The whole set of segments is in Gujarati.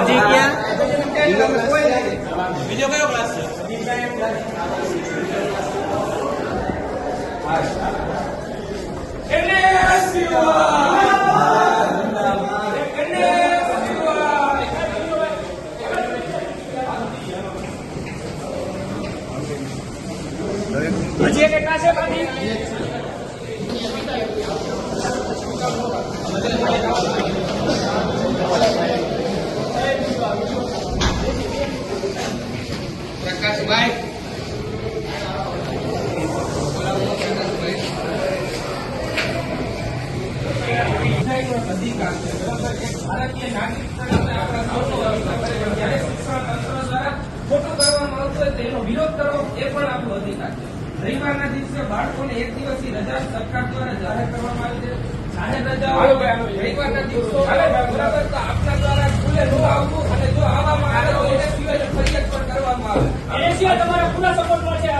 હજી ક્યાં બીજો કયો ક્લાસ છે? હજી એક ક્લાસ છે બાકી? પ્રકાશભાઈ અધિકાર છે ભારતીય નાગરિક તરીકે આપણા સૌનો અધિકાર છે. જ્યારે શિક્ષણ તંત્ર દ્વારા ખોટું કરવામાં આવતું હોય તેનો વિરોધ કરવો એ પણ આપણો અધિકાર છે. રવિવારના દિવસે બાળકોને એક દિવસની રજા સરકાર દ્વારા જાહેર કરવામાં આવી છે. જાહેર રજાઓ રવિવારના દિવસો બરાબર તો આપના દ્વારા સ્કૂલે ન આવવું અને જો આવવામાં આવે તો એને સિવાય ફરિયાદ પણ કરવામાં આવે. એ સિવાય તમારા પૂરા સપોર્ટ મળશે.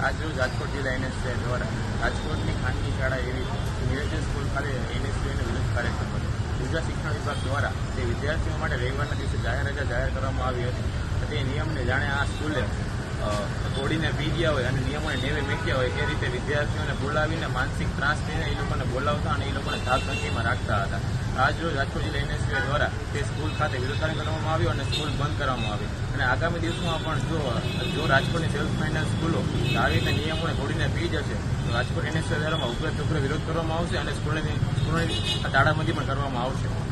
આજરોજ રાજકોટ જિલ્લા NSCI દ્વારા રાજકોટની ખાનગી શાળા એવી નિરંજન સ્કૂલ ખાતે NSCIનો વિરોધ કાર્યક્રમ હતો. ગુજરાત શિક્ષણ વિભાગ દ્વારા તે વિદ્યાર્થીઓ માટે રવિવારના દિવસે જાહેર રજા જાહેર કરવામાં આવી હતી. તે નિયમને જાણે આ સ્કૂલે તોડીને પી ગયા હોય અને નિયમોને નેવે મેક્યા હોય એ રીતે વિદ્યાર્થીઓને બોલાવીને માનસિક ત્રાસ થઈને એ લોકોને બોલાવતા અને એ લોકોને ધાકધમકીમાં રાખતા હતા. આજરોજ રાજકોટ જિલ્લા NSCI દ્વારા તે સ્કૂલ ખાતે વિરોધ કરવામાં આવ્યો અને સ્કૂલ બંધ કરવામાં આવી. અને આગામી દિવસોમાં પણ જો રાજકોટની સેલ્ફ ફાઇનાન્સ સ્કૂલો આવી રીતે નિયમોને તોડીને પી જશે તો રાજકોટ NSCI દ્વારા ઉગ્ર વિરોધ કરવામાં આવશે અને સ્કૂલોની તાળાબંધી પણ કરવામાં આવશે.